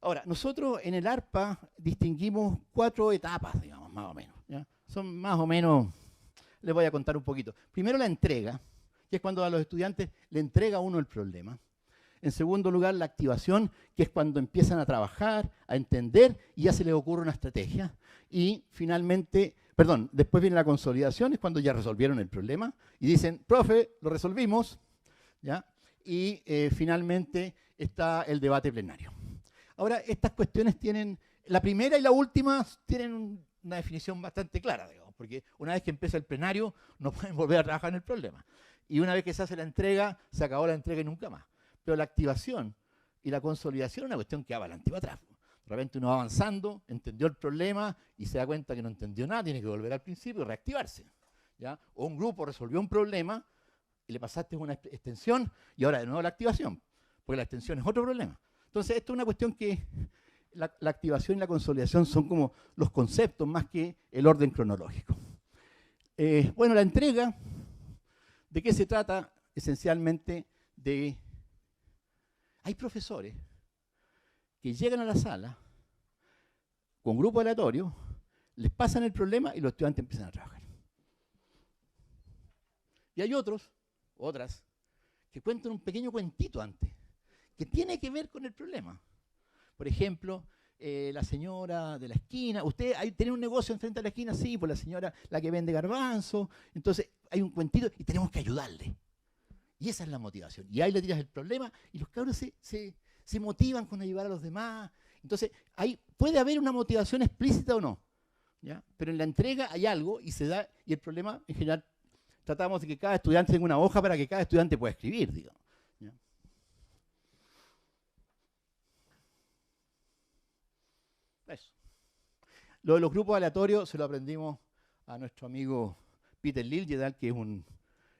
Ahora, nosotros en el ARPA distinguimos 4 etapas, digamos, más o menos. ¿Ya? Son más o menos, les voy a contar un poquito. Primero la entrega, que es cuando a los estudiantes le entrega uno el problema. En segundo lugar, la activación, que es cuando empiezan a trabajar, a entender y ya se les ocurre una estrategia. Y finalmente, después viene la consolidación, es cuando ya resolvieron el problema y dicen, profe, lo resolvimos. ¿Ya? Y finalmente está el debate plenario. Ahora, estas cuestiones la primera y la última tienen una definición bastante clara, digamos, porque una vez que empieza el plenario no pueden volver a trabajar en el problema. Y una vez que se hace la entrega, se acabó la entrega y nunca más. Pero la activación y la consolidación es una cuestión que va para adelante y para atrás. De repente uno va avanzando, entendió el problema y se da cuenta que no entendió nada, tiene que volver al principio y reactivarse. ¿Ya? O un grupo resolvió un problema y le pasaste una extensión y ahora de nuevo la activación, porque la extensión es otro problema. Entonces, esto es una cuestión que la activación y la consolidación son como los conceptos más que el orden cronológico. Bueno, la entrega, ¿de qué se trata? Esencialmente hay profesores que llegan a la sala con grupo aleatorio, les pasan el problema y los estudiantes empiezan a trabajar. Y hay otras, que cuentan un pequeño cuentito antes, que tiene que ver con el problema. Por ejemplo, la señora de la esquina, usted tiene un negocio enfrente de la esquina, sí, pues la señora, la que vende garbanzo, entonces hay un cuentito y tenemos que ayudarle. Y esa es la motivación. Y ahí le tiras el problema y los cabros se motivan con ayudar a los demás. Entonces, ahí puede haber una motivación explícita o no, ¿ya? Pero en la entrega hay algo y se da, y el problema en general tratamos de que cada estudiante tenga una hoja para que cada estudiante pueda escribir, digamos. ¿Ya? Eso. Lo de los grupos aleatorios se lo aprendimos a nuestro amigo Peter Liljedahl, que es un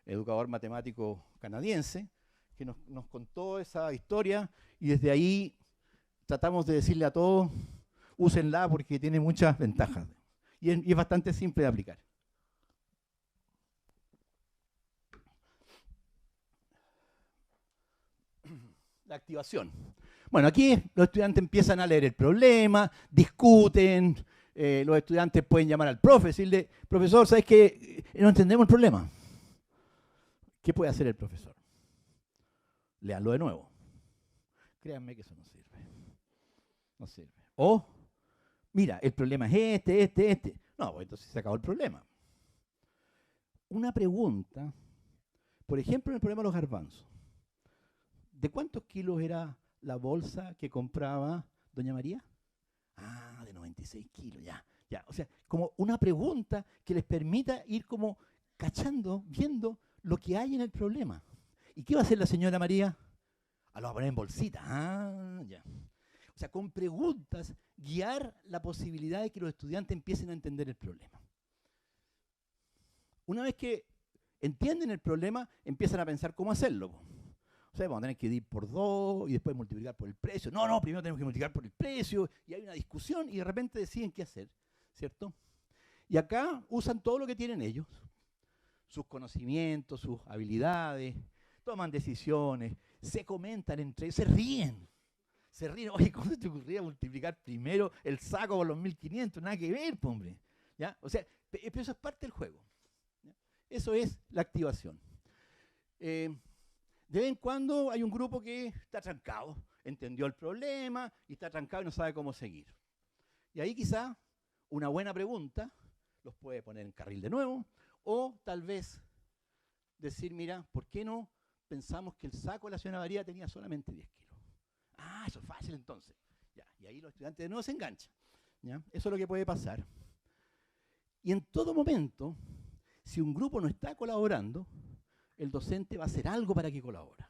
educador matemático canadiense, que nos contó esa historia y desde ahí tratamos de decirle a todos, úsenla porque tiene muchas ventajas y es bastante simple de aplicar. la activación. Bueno, aquí los estudiantes empiezan a leer el problema, discuten, los estudiantes pueden llamar al profe, decirle, profesor, ¿sabes qué? No entendemos el problema. ¿Qué puede hacer el profesor? Léanlo de nuevo. Créanme que eso no sirve. No sirve. O, mira, el problema es este. No, pues entonces se acabó el problema. Una pregunta, por ejemplo, en el problema de los garbanzos. ¿De cuántos kilos era la bolsa que compraba doña María? Ah, de 96 kilos, ya. O sea, como una pregunta que les permita ir como cachando, viendo lo que hay en el problema. ¿Y qué va a hacer la señora María? Lo va a poner en bolsita. Ah, ya. O sea, con preguntas, guiar la posibilidad de que los estudiantes empiecen a entender el problema. Una vez que entienden el problema, empiezan a pensar cómo hacerlo. O sea, vamos a tener que dividir por 2 y después multiplicar por el precio. No, primero tenemos que multiplicar por el precio y hay una discusión y de repente deciden qué hacer, ¿cierto? Y acá usan todo lo que tienen ellos, sus conocimientos, sus habilidades, toman decisiones, se comentan entre ellos, se ríen. Oye, ¿cómo se te ocurría multiplicar primero el saco por los 1500? Nada que ver, hombre. ¿Ya? O sea, pero eso es parte del juego. ¿Ya? Eso es la activación. De vez en cuando hay un grupo que está trancado, entendió el problema y está trancado y no sabe cómo seguir. Y ahí quizá una buena pregunta los puede poner en carril de nuevo, o tal vez decir, mira, ¿por qué no pensamos que el saco de la señora María tenía solamente 10 kilos? Ah, eso es fácil entonces. Ya, y ahí los estudiantes de nuevo se enganchan. ¿Ya? Eso es lo que puede pasar. Y en todo momento, si un grupo no está colaborando, el docente va a hacer algo para que colabore.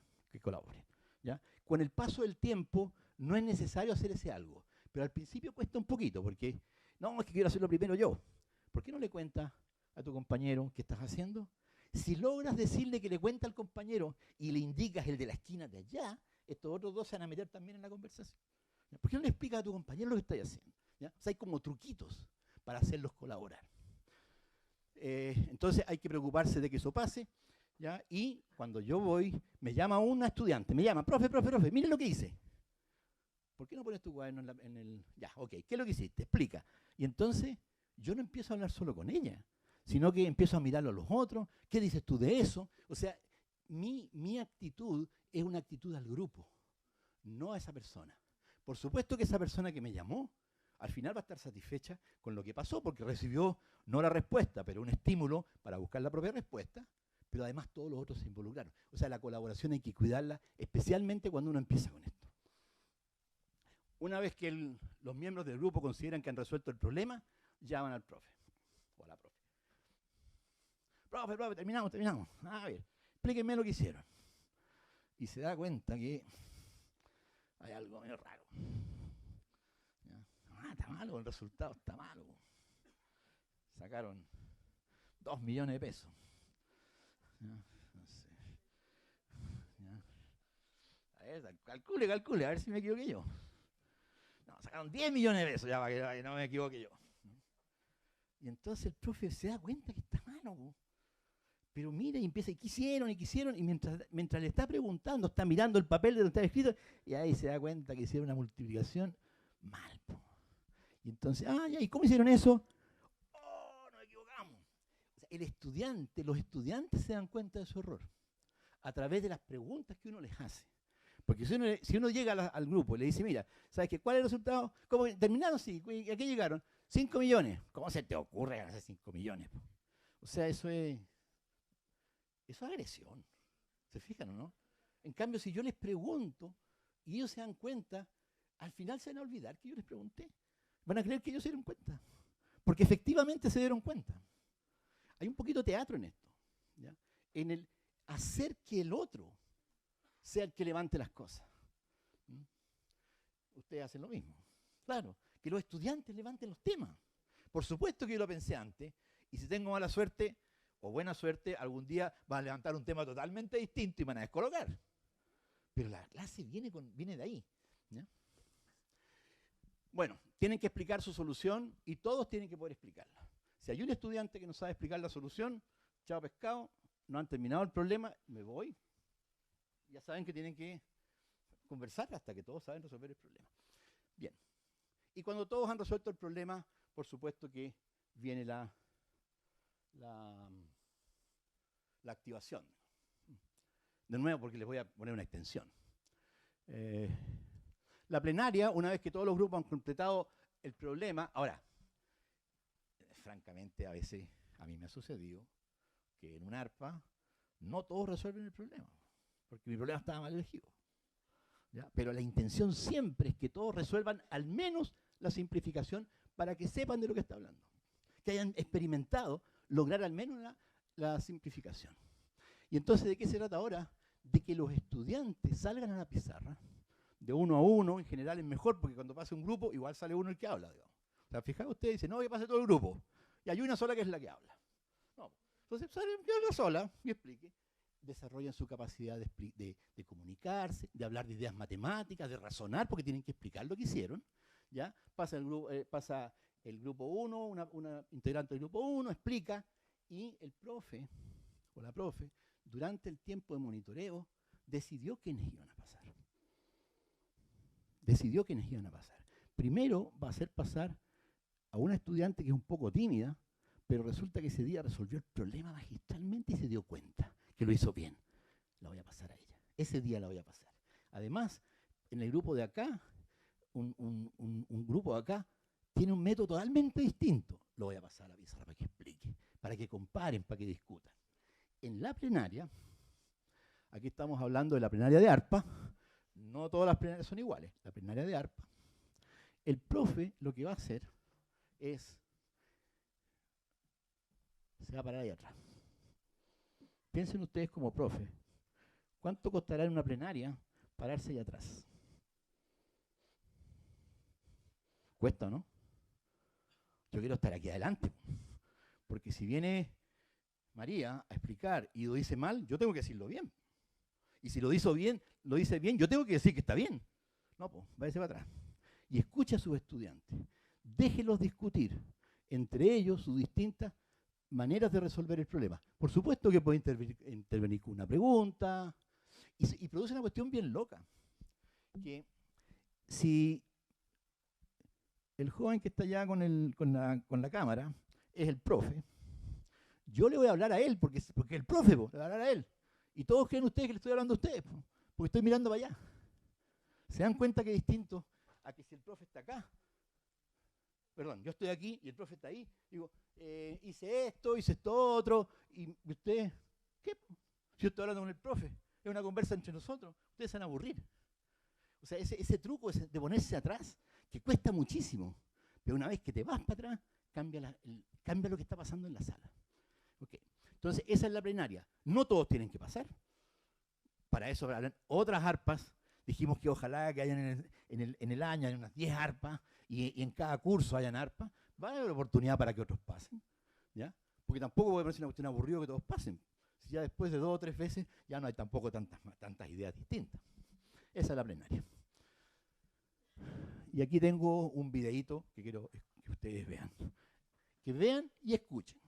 ¿Ya? Con el paso del tiempo, no es necesario hacer ese algo. Pero al principio cuesta un poquito, porque no, es que quiero hacerlo primero yo. ¿Por qué no le cuentas a tu compañero qué estás haciendo? Si logras decirle que le cuenta al compañero y le indicas el de la esquina de allá, estos otros dos se van a meter también en la conversación. ¿Ya? ¿Por qué no le explicas a tu compañero lo que estás haciendo? ¿Ya? O sea, hay como truquitos para hacerlos colaborar. Entonces hay que preocuparse de que eso pase. ¿Ya? Y cuando yo voy, me llama una estudiante, me llama, profe, mire lo que hice. ¿Por qué no pones tu cuaderno en el...? Ya, ok, ¿qué es lo que hiciste? Explica. Y entonces yo no empiezo a hablar solo con ella, sino que empiezo a mirarlo a los otros. ¿Qué dices tú de eso? O sea, mi actitud es una actitud al grupo, no a esa persona. Por supuesto que esa persona que me llamó, al final va a estar satisfecha con lo que pasó, porque recibió no la respuesta, pero un estímulo para buscar la propia respuesta, pero además todos los otros se involucraron. O sea, la colaboración hay que cuidarla, especialmente cuando uno empieza con esto. Una vez que los miembros del grupo consideran que han resuelto el problema, llaman al profe o a la profe. Profe, terminamos. A ver, explíquenme lo que hicieron. Y se da cuenta que hay algo medio raro. Está malo, el resultado está malo. Sacaron 2 millones de pesos. No sé. A ver, calcule, a ver si me equivoqué yo. No, sacaron 10 millones de pesos, ya para que no me equivoque yo. Y entonces el profe se da cuenta que está malo. Pero mira y empieza, y quisieron, y mientras le está preguntando, está mirando el papel de donde está escrito, y ahí se da cuenta que hicieron una multiplicación mal. Y entonces, ¿y cómo hicieron eso? ¡Oh, nos equivocamos! O sea, los estudiantes se dan cuenta de su error a través de las preguntas que uno les hace. Porque si uno llega al grupo y le dice, mira, ¿sabes qué? ¿Cuál es el resultado? ¿Cómo terminaron? Sí, ¿a qué llegaron? 5 millones. ¿Cómo se te ocurre ganar 5 millones? O sea, eso es agresión. ¿Se fijan o no? En cambio, si yo les pregunto y ellos se dan cuenta, al final se van a olvidar que yo les pregunté. Van a creer que ellos se dieron cuenta. Porque efectivamente se dieron cuenta. Hay un poquito de teatro en esto. ¿Ya? En el hacer que el otro sea el que levante las cosas. Ustedes hacen lo mismo. Claro, que los estudiantes levanten los temas. Por supuesto que yo lo pensé antes, y si tengo mala suerte o buena suerte, algún día van a levantar un tema totalmente distinto y van a descolocar. Pero la clase viene de ahí. ¿Ya? Bueno, tienen que explicar su solución y todos tienen que poder explicarla. Si hay un estudiante que no sabe explicar la solución, chao pescado, no han terminado el problema, me voy. Ya saben que tienen que conversar hasta que todos saben resolver el problema. Bien. Y cuando todos han resuelto el problema, por supuesto que viene la activación. De nuevo, porque les voy a poner una extensión. La plenaria, una vez que todos los grupos han completado el problema, ahora, francamente, a veces a mí me ha sucedido que en un ARPA no todos resuelven el problema, porque mi problema estaba mal elegido. ¿Ya? Pero la intención siempre es que todos resuelvan al menos la simplificación para que sepan de lo que está hablando, que hayan experimentado lograr al menos la simplificación. Y entonces, ¿de qué se trata ahora? De que los estudiantes salgan a la pizarra, de uno a uno, en general es mejor, porque cuando pasa un grupo, igual sale uno el que habla, digamos. O sea, fijaos ustedes, dice, no, que pase todo el grupo, y hay una sola que es la que habla. No. Entonces, sale una sola y explique. Desarrollan su capacidad de comunicarse, de hablar de ideas matemáticas, de razonar, porque tienen que explicar lo que hicieron. ¿Ya? Pasa el grupo 1, una integrante del grupo 1, explica, y el profe o la profe, durante el tiempo de monitoreo, decidió quiénes iban a pasar. Decidió quiénes iban a pasar. Primero va a hacer pasar a una estudiante que es un poco tímida, pero resulta que ese día resolvió el problema magistralmente y se dio cuenta que lo hizo bien. La voy a pasar a ella. Ese día la voy a pasar. Además, en el grupo de acá, un grupo de acá tiene un método totalmente distinto. Lo voy a pasar a la pizarra para que explique, para que comparen, para que discutan. En la plenaria, aquí estamos hablando de la plenaria de ARPA, no todas las plenarias son iguales, la plenaria de ARPA, el profe lo que va a hacer es, se va a parar ahí atrás. Piensen ustedes como profe, ¿cuánto costará en una plenaria pararse ahí atrás? Cuesta, ¿no? Yo quiero estar aquí adelante, porque si viene María a explicar y lo dice mal, yo tengo que decirlo bien. Y si lo dice bien, yo tengo que decir que está bien. No, pues, váyase para atrás. Y escucha a sus estudiantes. Déjelos discutir entre ellos sus distintas maneras de resolver el problema. Por supuesto que puede intervenir con una pregunta y produce una cuestión bien loca. Que si el joven que está allá con la cámara es el profe, yo le voy a hablar a él, porque el profe, le voy a hablar a él. Y todos creen ustedes que le estoy hablando a ustedes, porque estoy mirando para allá. ¿Se dan cuenta que es distinto a que si el profe está acá? Perdón, yo estoy aquí y el profe está ahí. Digo, hice esto otro. Y ustedes, ¿qué? Si yo estoy hablando con el profe, es una conversa entre nosotros, ustedes se van a aburrir. O sea, ese truco de ponerse atrás, que cuesta muchísimo, pero una vez que te vas para atrás, cambia lo que está pasando en la sala. Okay. Entonces, esa es la plenaria. No todos tienen que pasar. Para eso habrán otras ARPAs. Dijimos que ojalá que hayan en el año, hay unas 10 ARPAs, y en cada curso hayan ARPAs. Va a haber oportunidad para que otros pasen. ¿Ya? Porque tampoco puede parecer una cuestión aburrida que todos pasen. Si ya después de 2 o 3 veces ya no hay tampoco tantas ideas distintas. Esa es la plenaria. Y aquí tengo un videíto que quiero que ustedes vean. Que vean y escuchen.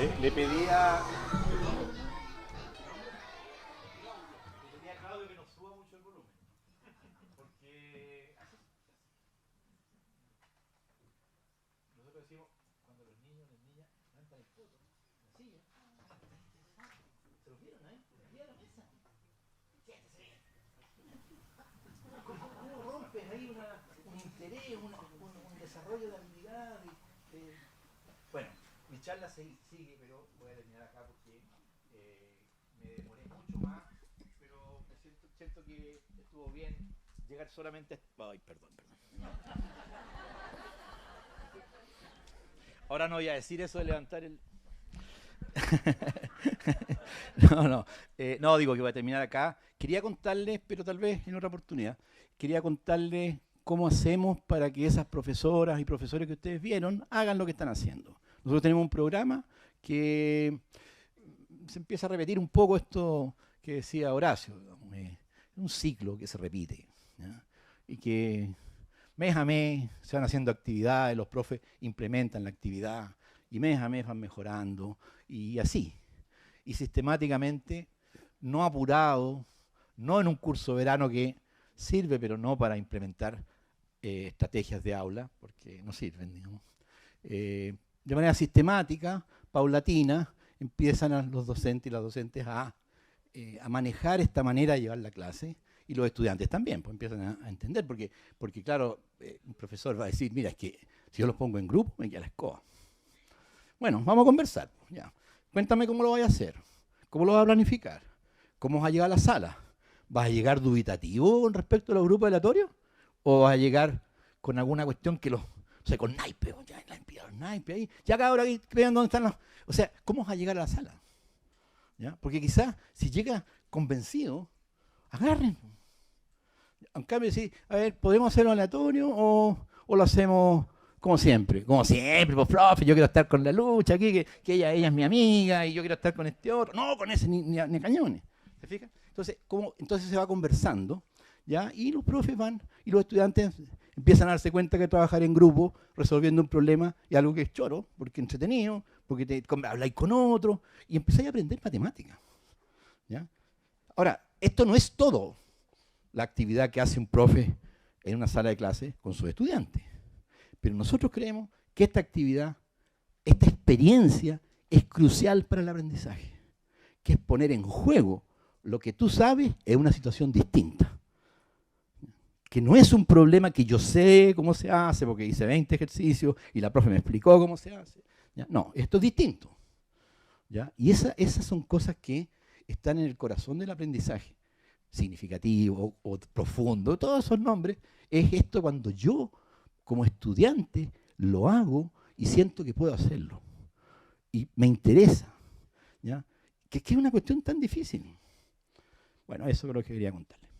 Le pedí a Claudio que no suba mucho el volumen, porque nosotros decimos, cuando los niños, las niñas, levantan el poto, la silla, ¿se lo vieron ahí? Aquí a la mesa. Siéntese. ¿Cómo rompes ahí un interés, un desarrollo de habilidad? Bueno, mi charla sigue, pero voy a terminar acá porque me demoré mucho más, pero me siento que estuvo bien llegar solamente a... Ay, perdón. Ahora no voy a decir eso de levantar el... No, digo que voy a terminar acá. Quería contarles, pero tal vez en otra oportunidad, quería contarles cómo hacemos para que esas profesoras y profesores que ustedes vieron hagan lo que están haciendo. Nosotros tenemos un programa que se empieza a repetir un poco esto que decía Horacio, digamos, un ciclo que se repite, ¿ya? Y que mes a mes se van haciendo actividades, los profes implementan la actividad y mes a mes van mejorando y así. Y sistemáticamente, no apurado, no en un curso de verano que sirve, pero no para implementar estrategias de aula, porque no sirven, digamos. De manera sistemática, paulatina, empiezan los docentes y las docentes a manejar esta manera de llevar la clase, y los estudiantes también, pues empiezan a entender, porque claro, un profesor va a decir, mira, es que si yo los pongo en grupo, me queda la escoba. Bueno, vamos a conversar. Ya. Cuéntame cómo lo vas a hacer, cómo lo vas a planificar, cómo vas a llegar a la sala. ¿Vas a llegar dubitativo con respecto a los grupos aleatorios? ¿O vas a llegar con alguna cuestión que los... O sea, con naipes, ya los naipes ahí, ya cada hora ahí vean dónde están los... O sea, ¿cómo vas a llegar a la sala? ¿Ya? Porque quizás si llega convencido, agarren. En cambio, sí, a ver, ¿podemos hacerlo aleatorio o lo hacemos como siempre? Como siempre, pues profe, yo quiero estar con la lucha aquí, que ella es mi amiga y yo quiero estar con este otro. No, con ese ni a cañones. ¿Se fija? Entonces se va conversando, ¿ya? Y los profes van, y los estudiantes empiezan a darse cuenta que trabajar en grupo, resolviendo un problema, es algo que es choro, porque es entretenido, porque habláis con otro, y empezáis a aprender matemáticas, ¿ya? Ahora, esto no es todo la actividad que hace un profe en una sala de clase con sus estudiantes, pero nosotros creemos que esta actividad, esta experiencia, es crucial para el aprendizaje, que es poner en juego lo que tú sabes en una situación distinta. Que no es un problema que yo sé cómo se hace, porque hice 20 ejercicios y la profe me explicó cómo se hace. ¿Ya? No, esto es distinto. ¿Ya? Y esas son cosas que están en el corazón del aprendizaje. Significativo o profundo, todos esos nombres. Es esto cuando yo, como estudiante, lo hago y siento que puedo hacerlo. Y me interesa. ¿Ya? Que es una cuestión tan difícil. Bueno, eso es lo que quería contarles.